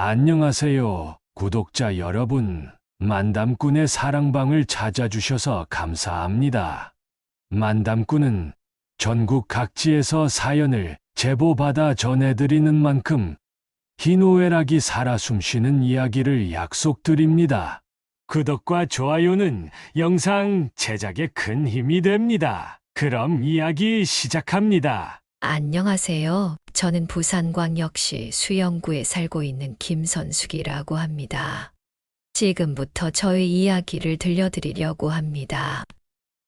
안녕하세요, 구독자 여러분. 만담꾼의 사랑방을 찾아주셔서 감사합니다. 만담꾼은 전국 각지에서 사연을 제보받아 전해드리는 만큼 희노애락이 살아 숨쉬는 이야기를 약속드립니다. 구독과 좋아요는 영상 제작에 큰 힘이 됩니다. 그럼 이야기 시작합니다. 안녕하세요. 저는 부산광역시 수영구에 살고 있는 김선숙이라고 합니다. 지금부터 저의 이야기를 들려드리려고 합니다.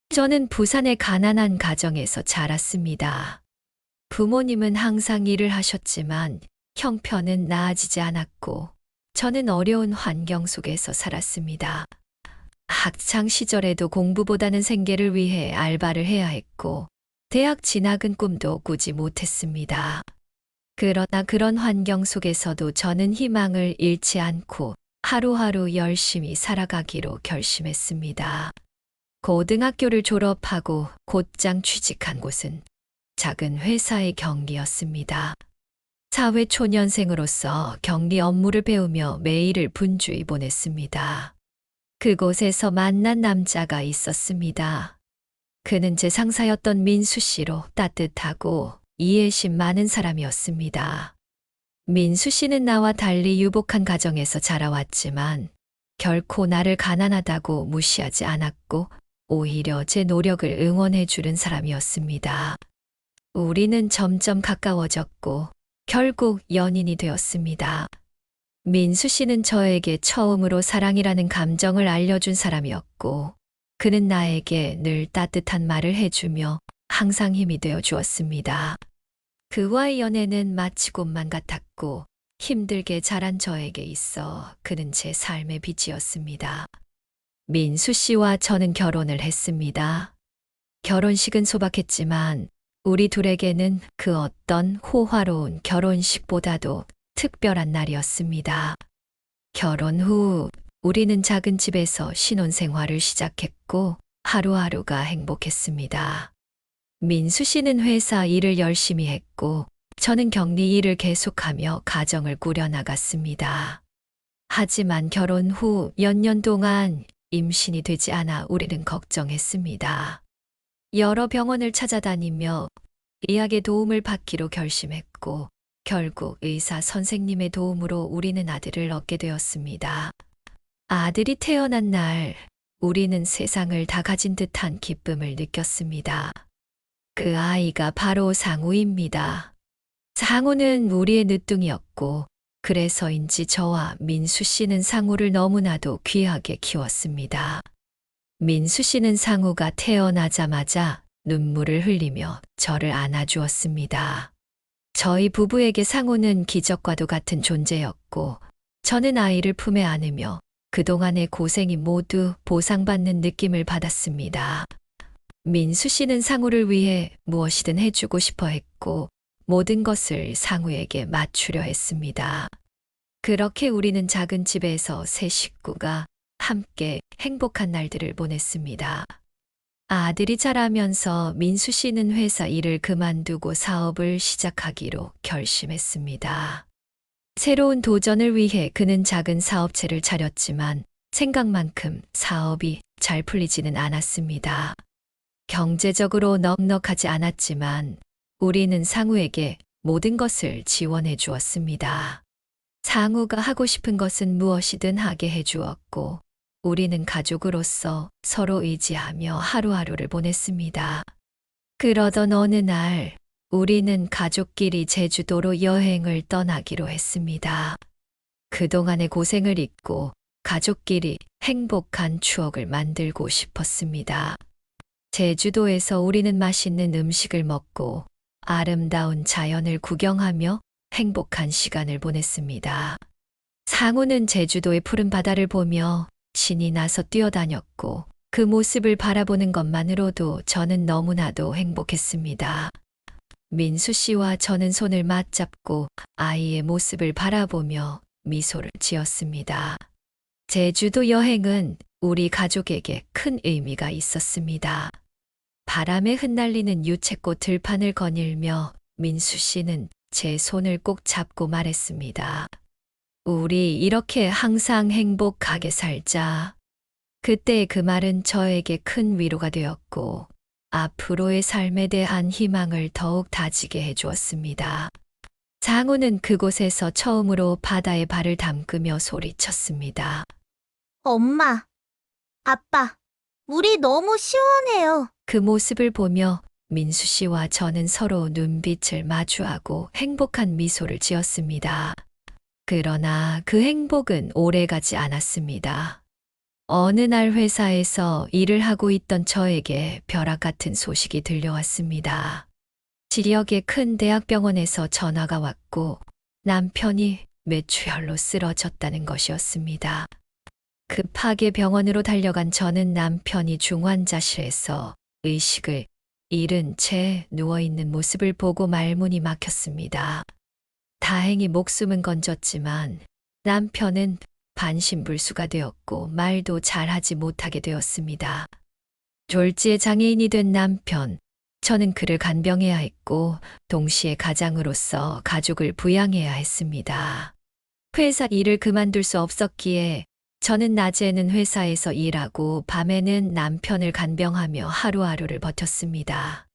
저는 부산의 가난한 가정에서 자랐습니다. 부모님은 항상 일을 하셨지만 형편은 나아지지 않았고 저는 어려운 환경 속에서 살았습니다. 학창 시절에도 공부보다는 생계를 위해 알바를 해야 했고 대학 진학은 꿈도 꾸지 못했습니다. 그러나 그런 환경 속에서도 저는 희망을 잃지 않고 하루하루 열심히 살아가기로 결심했습니다. 고등학교를 졸업하고 곧장 취직한 곳은 작은 회사의 경리였습니다. 사회초년생으로서 경리 업무를 배우며 매일을 분주히 보냈습니다. 그곳에서 만난 남자가 있었습니다. 그는 제 상사였던 민수 씨로 따뜻하고 이해심 많은 사람이었습니다. 민수 씨는 나와 달리 유복한 가정에서 자라왔지만 결코 나를 가난하다고 무시하지 않았고 오히려 제 노력을 응원해 주는 사람이었습니다. 우리는 점점 가까워졌고 결국 연인이 되었습니다. 민수 씨는 저에게 처음으로 사랑이라는 감정을 알려준 사람이었고 그는 나에게 늘 따뜻한 말을 해주며 항상 힘이 되어 주었습니다. 그와의 연애는 마치 꿈만 같았고 힘들게 자란 저에게 있어 그는 제 삶의 빛이었습니다. 민수 씨와 저는 결혼을 했습니다. 결혼식은 소박했지만 우리 둘에게는 그 어떤 호화로운 결혼식보다도 특별한 날이었습니다. 결혼 후 우리는 작은 집에서 신혼생활을 시작했고 하루하루가 행복했습니다. 민수 씨는 회사 일을 열심히 했고 저는 격리 일을 계속하며 가정을 꾸려나갔습니다. 하지만 결혼 후 몇 년 동안 임신이 되지 않아 우리는 걱정했습니다. 여러 병원을 찾아다니며 의학의 도움을 받기로 결심했고 결국 의사 선생님의 도움으로 우리는 아들을 얻게 되었습니다. 아들이 태어난 날 우리는 세상을 다 가진 듯한 기쁨을 느꼈습니다. 그 아이가 바로 상우입니다. 상우는 우리의 늦둥이였고 그래서인지 저와 민수 씨는 상우를 너무나도 귀하게 키웠습니다. 민수 씨는 상우가 태어나자마자 눈물을 흘리며 저를 안아주었습니다. 저희 부부에게 상우는 기적과도 같은 존재였고 저는 아이를 품에 안으며 그동안의 고생이 모두 보상받는 느낌을 받았습니다. 민수 씨는 상우를 위해 무엇이든 해주고 싶어 했고 모든 것을 상우에게 맞추려 했습니다. 그렇게 우리는 작은 집에서 세 식구가 함께 행복한 날들을 보냈습니다. 아들이 자라면서 민수 씨는 회사 일을 그만두고 사업을 시작하기로 결심했습니다. 새로운 도전을 위해 그는 작은 사업체를 차렸지만 생각만큼 사업이 잘 풀리지는 않았습니다. 경제적으로 넉넉하지 않았지만 우리는 상우에게 모든 것을 지원해 주었습니다. 상우가 하고 싶은 것은 무엇이든 하게 해 주었고 우리는 가족으로서 서로 의지하며 하루하루를 보냈습니다. 그러던 어느 날 우리는 가족끼리 제주도로 여행을 떠나기로 했습니다. 그동안의 고생을 잊고 가족끼리 행복한 추억을 만들고 싶었습니다. 제주도에서 우리는 맛있는 음식을 먹고 아름다운 자연을 구경하며 행복한 시간을 보냈습니다. 상우는 제주도의 푸른 바다를 보며 신이 나서 뛰어다녔고 그 모습을 바라보는 것만으로도 저는 너무나도 행복했습니다. 민수 씨와 저는 손을 맞잡고 아이의 모습을 바라보며 미소를 지었습니다. 제주도 여행은 우리 가족에게 큰 의미가 있었습니다. 바람에 흩날리는 유채꽃 들판을 거닐며 민수 씨는 제 손을 꼭 잡고 말했습니다. 우리 이렇게 항상 행복하게 살자. 그때 그 말은 저에게 큰 위로가 되었고, 앞으로의 삶에 대한 희망을 더욱 다지게 해주었습니다. 장우는 그곳에서 처음으로 바다에 발을 담그며 소리쳤습니다. 엄마, 아빠, 물이 너무 시원해요. 그 모습을 보며 민수 씨와 저는 서로 눈빛을 마주하고 행복한 미소를 지었습니다. 그러나 그 행복은 오래가지 않았습니다. 어느 날 회사에서 일을 하고 있던 저에게 벼락 같은 소식이 들려왔습니다. 지역의 큰 대학병원에서 전화가 왔고 남편이 뇌출혈로 쓰러졌다는 것이었습니다. 급하게 병원으로 달려간 저는 남편이 중환자실에서 의식을 잃은 채 누워있는 모습을 보고 말문이 막혔습니다. 다행히 목숨은 건졌지만 남편은 반신불수가 되었고 말도 잘하지 못하게 되었습니다. 졸지에 장애인이 된 남편, 저는 그를 간병해야 했고 동시에 가장으로서 가족을 부양해야 했습니다. 회사 일을 그만둘 수 없었기에 저는 낮에는 회사에서 일하고 밤에는 남편을 간병하며 하루하루를 버텼습니다.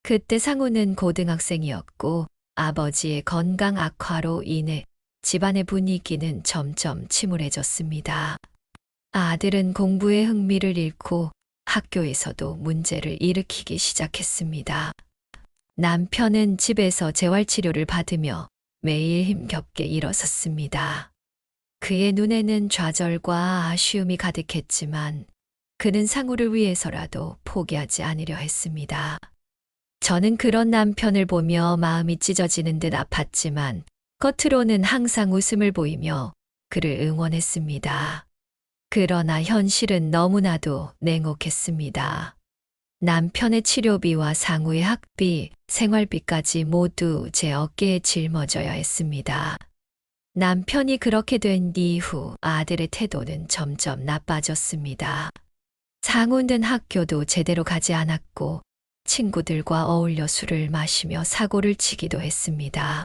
그때 상우는 고등학생이었고 아버지의 건강 악화로 인해 집안의 분위기는 점점 침울해졌습니다. 아들은 공부에 흥미를 잃고 학교에서도 문제를 일으키기 시작했습니다. 남편은 집에서 재활치료를 받으며 매일 힘겹게 일어섰습니다. 그의 눈에는 좌절과 아쉬움이 가득했지만 그는 상우를 위해서라도 포기하지 않으려 했습니다. 저는 그런 남편을 보며 마음이 찢어지는 듯 아팠지만 겉으로는 항상 웃음을 보이며 그를 응원했습니다. 그러나 현실은 너무나도 냉혹했습니다. 남편의 치료비와 상우의 학비, 생활비까지 모두 제 어깨에 짊어져야 했습니다. 남편이 그렇게 된 이후 아들의 태도는 점점 나빠졌습니다. 상우는 학교도 제대로 가지 않았고 친구들과 어울려 술을 마시며 사고를 치기도 했습니다.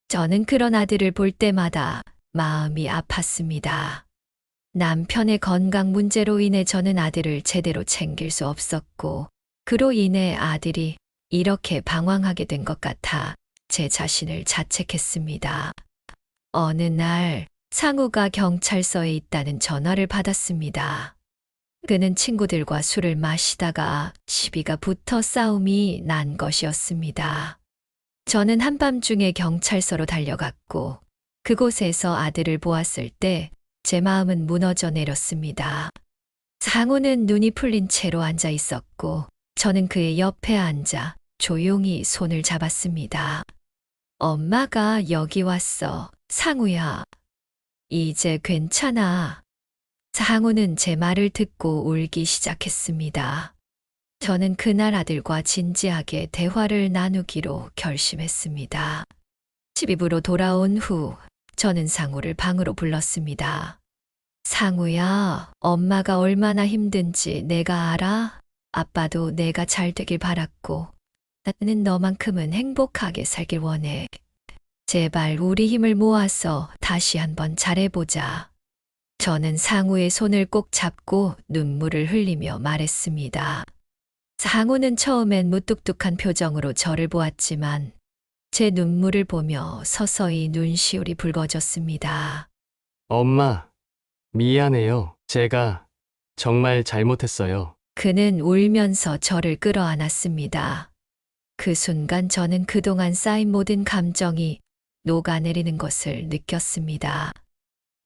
저는 그런 아들을 볼 때마다 마음이 아팠습니다. 남편의 건강 문제로 인해 저는 아들을 제대로 챙길 수 없었고 그로 인해 아들이 이렇게 방황하게 된 것 같아 제 자신을 자책했습니다. 어느 날 상우가 경찰서에 있다는 전화를 받았습니다. 그는 친구들과 술을 마시다가 시비가 붙어 싸움이 난 것이었습니다. 저는 한밤중에 경찰서로 달려갔고 그곳에서 아들을 보았을 때 제 마음은 무너져 내렸습니다. 상우는 눈이 풀린 채로 앉아 있었고 저는 그의 옆에 앉아 조용히 손을 잡았습니다. 엄마가 여기 왔어. 상우야. 이제 괜찮아. 상우는 제 말을 듣고 울기 시작했습니다. 저는 그날 아들과 진지하게 대화를 나누기로 결심했습니다. 집으로 돌아온 후 저는 상우를 방으로 불렀습니다. 상우야, 엄마가 얼마나 힘든지 내가 알아? 아빠도 내가 잘 되길 바랐고 나는 너만큼은 행복하게 살길 원해. 제발 우리 힘을 모아서 다시 한번 잘해보자. 저는 상우의 손을 꼭 잡고 눈물을 흘리며 말했습니다. 상우는 처음엔 무뚝뚝한 표정으로 저를 보았지만 제 눈물을 보며 서서히 눈시울이 붉어졌습니다. 엄마, 미안해요. 제가 정말 잘못했어요. 그는 울면서 저를 끌어안았습니다. 그 순간 저는 그동안 쌓인 모든 감정이 녹아내리는 것을 느꼈습니다.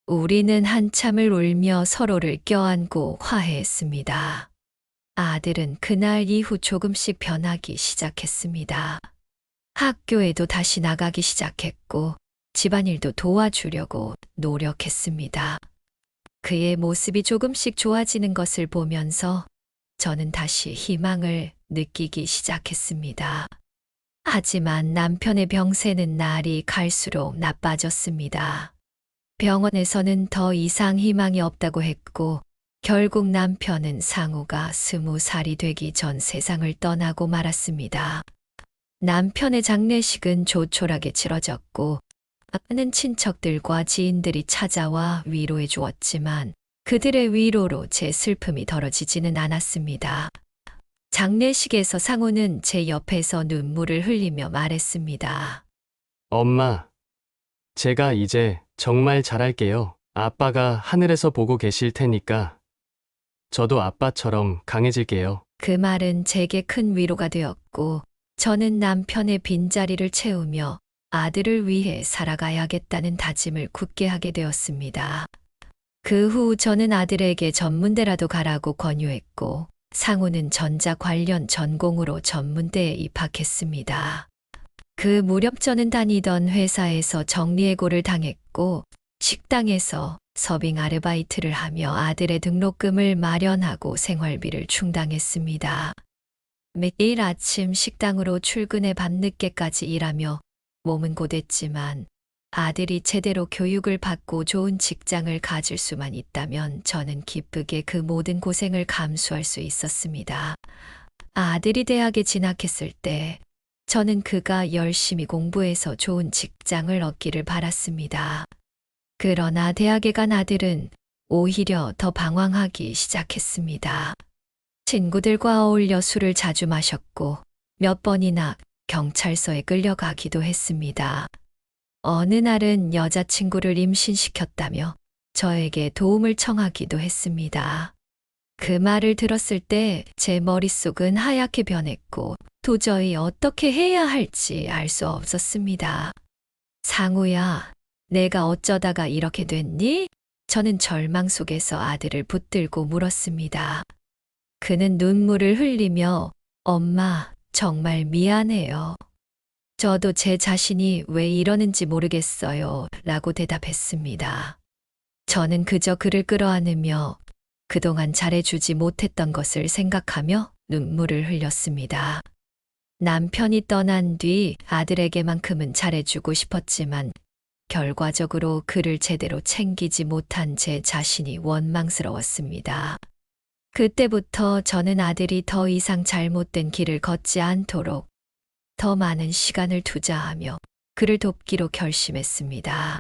우리는 한참을 울며 서로를 껴안고 화해했습니다. 아들은 그날 이후 조금씩 변하기 시작했습니다. 학교에도 다시 나가기 시작했고 집안일도 도와주려고 노력했습니다. 그의 모습이 조금씩 좋아지는 것을 보면서 저는 다시 희망을 느끼기 시작했습니다. 하지만 남편의 병세는 날이 갈수록 나빠졌습니다. 병원에서는 더 이상 희망이 없다고 했고 결국 남편은 상우가 20살이 되기 전 세상을 떠나고 말았습니다. 남편의 장례식은 조촐하게 치러졌고 많은 친척들과 지인들이 찾아와 위로해 주었지만 그들의 위로로 제 슬픔이 덜어지지는 않았습니다. 장례식에서 상우는 제 옆에서 눈물을 흘리며 말했습니다. 엄마, 제가 이제 정말 잘할게요. 아빠가 하늘에서 보고 계실 테니까 저도 아빠처럼 강해질게요. 그 말은 제게 큰 위로가 되었고 저는 남편의 빈자리를 채우며 아들을 위해 살아가야겠다는 다짐을 굳게 하게 되었습니다. 그 후 저는 아들에게 전문대라도 가라고 권유했고 상우는 전자 관련 전공으로 전문대에 입학했습니다. 그 무렵 저는 다니던 회사에서 정리해고를 당했고 식당에서 서빙 아르바이트를 하며 아들의 등록금을 마련하고 생활비를 충당했습니다. 매일 아침 식당으로 출근해 밤늦게까지 일하며 몸은 고됐지만 아들이 제대로 교육을 받고 좋은 직장을 가질 수만 있다면 저는 기쁘게 그 모든 고생을 감수할 수 있었습니다. 아들이 대학에 진학했을 때 저는 그가 열심히 공부해서 좋은 직장을 얻기를 바랐습니다. 그러나 대학에 간 아들은 오히려 더 방황하기 시작했습니다. 친구들과 어울려 술을 자주 마셨고 몇 번이나 경찰서에 끌려가기도 했습니다. 어느 날은 여자친구를 임신시켰다며 저에게 도움을 청하기도 했습니다. 그 말을 들었을 때 제 머릿속은 하얗게 변했고 도저히 어떻게 해야 할지 알 수 없었습니다. 상우야, 내가 어쩌다가 이렇게 됐니? 저는 절망 속에서 아들을 붙들고 물었습니다. 그는 눈물을 흘리며 엄마, 정말 미안해요. 저도 제 자신이 왜 이러는지 모르겠어요. 라고 대답했습니다. 저는 그저 그를 끌어안으며 그동안 잘해주지 못했던 것을 생각하며 눈물을 흘렸습니다. 남편이 떠난 뒤 아들에게만큼은 잘해주고 싶었지만 결과적으로 그를 제대로 챙기지 못한 제 자신이 원망스러웠습니다. 그때부터 저는 아들이 더 이상 잘못된 길을 걷지 않도록 더 많은 시간을 투자하며 그를 돕기로 결심했습니다.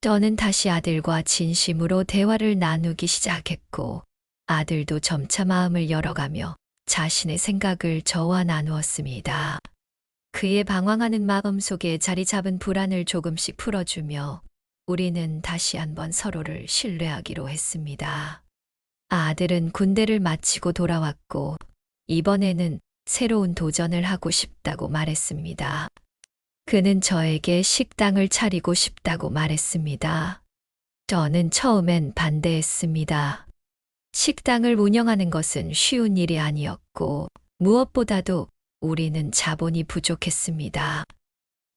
저는 다시 아들과 진심으로 대화를 나누기 시작했고 아들도 점차 마음을 열어가며 자신의 생각을 저와 나누었습니다. 그의 방황하는 마음 속에 자리 잡은 불안을 조금씩 풀어주며 우리는 다시 한번 서로를 신뢰하기로 했습니다. 아들은 군대를 마치고 돌아왔고 이번에는 새로운 도전을 하고 싶다고 말했습니다. 그는 저에게 식당을 차리고 싶다고 말했습니다. 저는 처음엔 반대했습니다. 식당을 운영하는 것은 쉬운 일이 아니었고 무엇보다도 우리는 자본이 부족했습니다.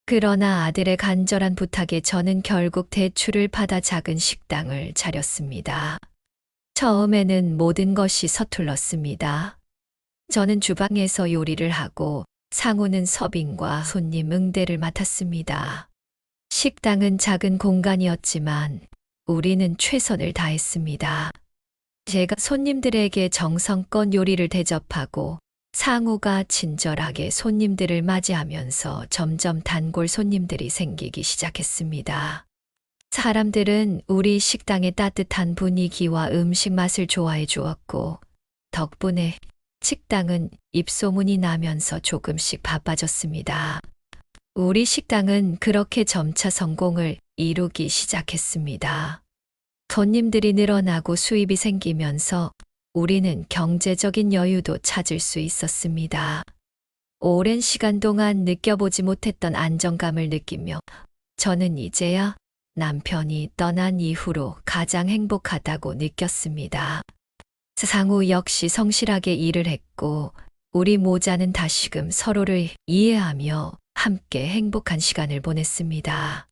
그러나 아들의 간절한 부탁에 저는 결국 대출을 받아 작은 식당을 차렸습니다. 처음에는 모든 것이 서툴렀습니다. 저는 주방에서 요리를 하고 상우는 서빙과 손님 응대를 맡았습니다. 식당은 작은 공간이었지만 우리는 최선을 다했습니다. 제가 손님들에게 정성껏 요리를 대접하고 상우가 친절하게 손님들을 맞이하면서 점점 단골 손님들이 생기기 시작했습니다. 사람들은 우리 식당의 따뜻한 분위기와 음식 맛을 좋아해 주었고 덕분에 식당은 입소문이 나면서 조금씩 바빠졌습니다. 우리 식당은 그렇게 점차 성공을 이루기 시작했습니다. 손님들이 늘어나고 수입이 생기면서 우리는 경제적인 여유도 찾을 수 있었습니다. 오랜 시간 동안 느껴보지 못했던 안정감을 느끼며 저는 이제야 남편이 떠난 이후로 가장 행복하다고 느꼈습니다. 상우 역시 성실하게 일을 했고 우리 모자는 다시금 서로를 이해하며 함께 행복한 시간을 보냈습니다.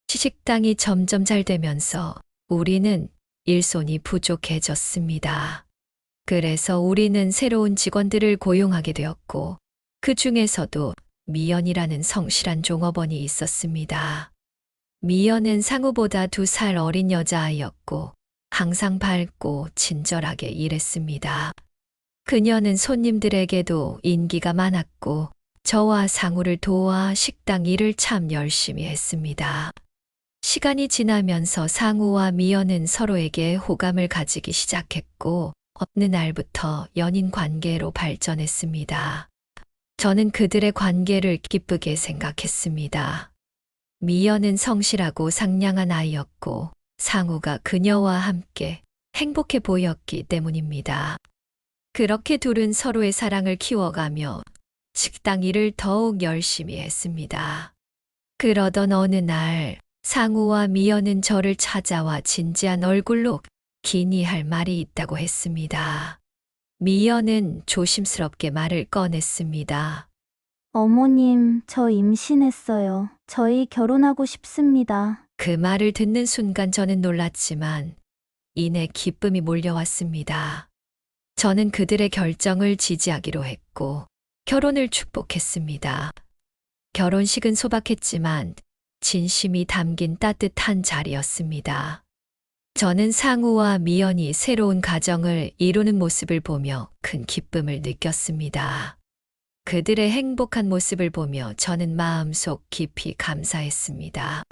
식당이 점점 잘 되면서 우리는 일손이 부족해졌습니다. 그래서 우리는 새로운 직원들을 고용하게 되었고 그 중에서도 미연이라는 성실한 종업원이 있었습니다. 미연은 상우보다 2살 어린 여자아이였고 항상 밝고 친절하게 일했습니다. 그녀는 손님들에게도 인기가 많았고 저와 상우를 도와 식당 일을 참 열심히 했습니다. 시간이 지나면서 상우와 미연은 서로에게 호감을 가지기 시작했고, 어느 날부터 연인 관계로 발전했습니다. 저는 그들의 관계를 기쁘게 생각했습니다. 미연은 성실하고 상냥한 아이였고, 상우가 그녀와 함께 행복해 보였기 때문입니다. 그렇게 둘은 서로의 사랑을 키워가며 식당 일을 더욱 열심히 했습니다. 그러던 어느 날 상우와 미연은 저를 찾아와 진지한 얼굴로 긴히 할 말이 있다고 했습니다. 미연은 조심스럽게 말을 꺼냈습니다. 어머님, 저 임신했어요. 저희 결혼하고 싶습니다. 그 말을 듣는 순간 저는 놀랐지만 이내 기쁨이 몰려왔습니다. 저는 그들의 결정을 지지하기로 했고 결혼을 축복했습니다. 결혼식은 소박했지만 진심이 담긴 따뜻한 자리였습니다. 저는 상우와 미연이 새로운 가정을 이루는 모습을 보며 큰 기쁨을 느꼈습니다. 그들의 행복한 모습을 보며 저는 마음속 깊이 감사했습니다.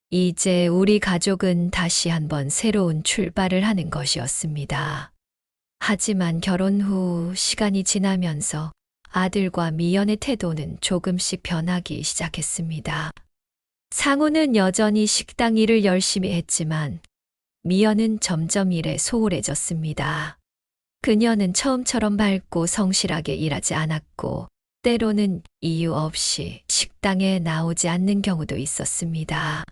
이제 우리 가족은 다시 한번 새로운 출발을 하는 것이었습니다. 하지만 결혼 후 시간이 지나면서 아들과 미연의 태도는 조금씩 변하기 시작했습니다. 상우는 여전히 식당 일을 열심히 했지만 미연은 점점 일에 소홀해졌습니다. 그녀는 처음처럼 밝고 성실하게 일하지 않았고 때로는 이유 없이 식당에 나오지 않는 경우도 있었습니다.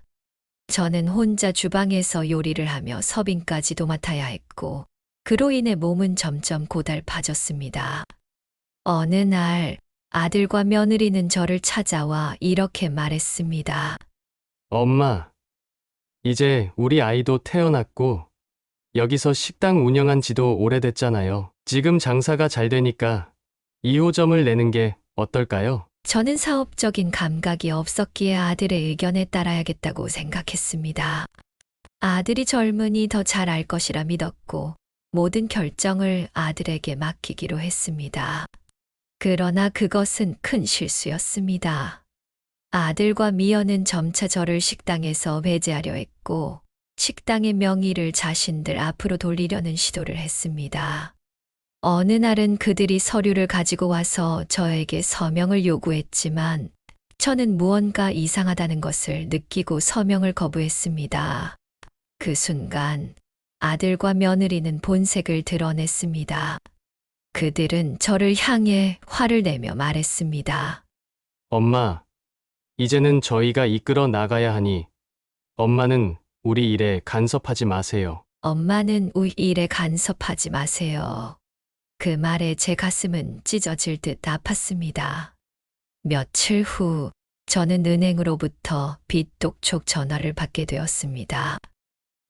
저는 혼자 주방에서 요리를 하며 서빙까지도 맡아야 했고 그로 인해 몸은 점점 고달파졌습니다. 어느 날 아들과 며느리는 저를 찾아와 이렇게 말했습니다. 엄마, 이제 우리 아이도 태어났고 여기서 식당 운영한 지도 오래됐잖아요. 지금 장사가 잘 되니까 2호점을 내는 게 어떨까요? 저는 사업적인 감각이 없었기에 아들의 의견에 따라야겠다고 생각했습니다. 아들이 젊으니 더 잘 알 것이라 믿었고 모든 결정을 아들에게 맡기기로 했습니다. 그러나 그것은 큰 실수였습니다. 아들과 미연은 점차 저를 식당에서 배제하려 했고 식당의 명의를 자신들 앞으로 돌리려는 시도를 했습니다. 어느 날은 그들이 서류를 가지고 와서 저에게 서명을 요구했지만 저는 무언가 이상하다는 것을 느끼고 서명을 거부했습니다. 그 순간 아들과 며느리는 본색을 드러냈습니다. 그들은 저를 향해 화를 내며 말했습니다. 엄마, 이제는 저희가 이끌어 나가야 하니 엄마는 우리 일에 간섭하지 마세요. 엄마는 우리 일에 간섭하지 마세요. 그 말에 제 가슴은 찢어질 듯 아팠습니다. 며칠 후 저는 은행으로부터 빚독촉 전화를 받게 되었습니다.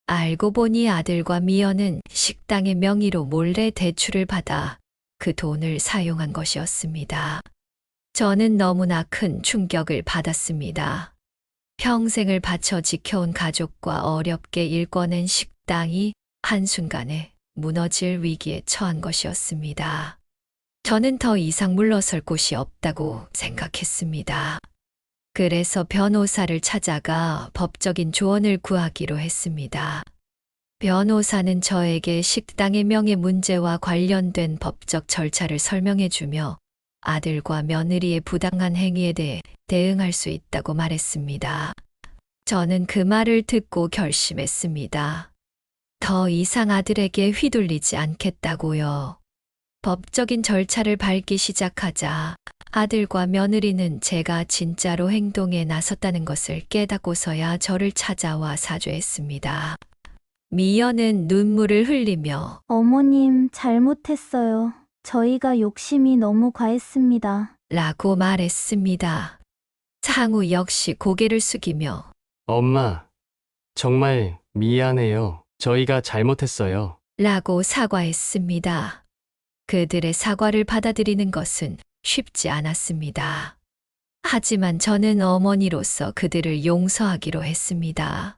알고 보니 아들과 미연은 식당의 명의로 몰래 대출을 받아 그 돈을 사용한 것이었습니다. 저는 너무나 큰 충격을 받았습니다. 평생을 바쳐 지켜온 가족과 어렵게 일궈낸 식당이 한순간에 무너질 위기에 처한 것이었습니다. 저는 더 이상 물러설 곳이 없다고 생각했습니다. 그래서 변호사를 찾아가 법적인 조언을 구하기로 했습니다. 변호사는 저에게 식당의 명예 문제와 관련된 법적 절차를 설명해주며 아들과 며느리의 부당한 행위에 대해 대응할 수 있다고 말했습니다. 저는 그 말을 듣고 결심했습니다. 더 이상 아들에게 휘둘리지 않겠다고요. 법적인 절차를 밟기 시작하자 아들과 며느리는 제가 진짜로 행동에 나섰다는 것을 깨닫고서야 저를 찾아와 사죄했습니다. 미연은 눈물을 흘리며 어머님, 잘못했어요. 저희가 욕심이 너무 과했습니다. 라고 말했습니다. 상우 역시 고개를 숙이며 엄마, 정말 미안해요. 저희가 잘못했어요. 라고 사과했습니다. 그들의 사과를 받아들이는 것은 쉽지 않았습니다. 하지만 저는 어머니로서 그들을 용서하기로 했습니다.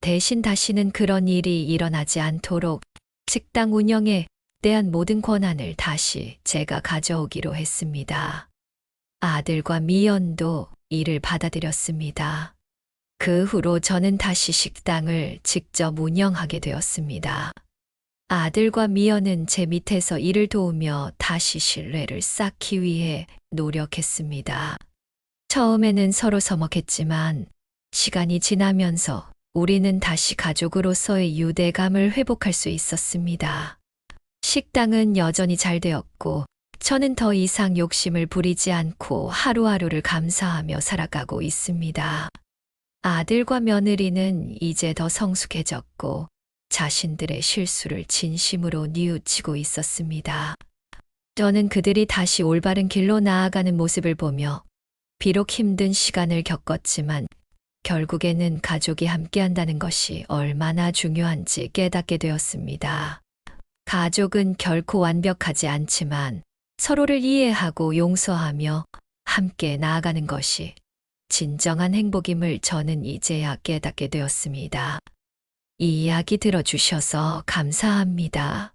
대신 다시는 그런 일이 일어나지 않도록 식당 운영에 대한 모든 권한을 다시 제가 가져오기로 했습니다. 아들과 미연도 이를 받아들였습니다. 그 후로 저는 다시 식당을 직접 운영하게 되었습니다. 아들과 미연은 제 밑에서 일을 도우며 다시 신뢰를 쌓기 위해 노력했습니다. 처음에는 서로 서먹했지만 시간이 지나면서 우리는 다시 가족으로서의 유대감을 회복할 수 있었습니다. 식당은 여전히 잘 되었고 저는 더 이상 욕심을 부리지 않고 하루하루를 감사하며 살아가고 있습니다. 아들과 며느리는 이제 더 성숙해졌고 자신들의 실수를 진심으로 뉘우치고 있었습니다. 저는 그들이 다시 올바른 길로 나아가는 모습을 보며 비록 힘든 시간을 겪었지만 결국에는 가족이 함께한다는 것이 얼마나 중요한지 깨닫게 되었습니다. 가족은 결코 완벽하지 않지만 서로를 이해하고 용서하며 함께 나아가는 것이 진정한 행복임을 저는 이제야 깨닫게 되었습니다. 이 이야기 들어주셔서 감사합니다.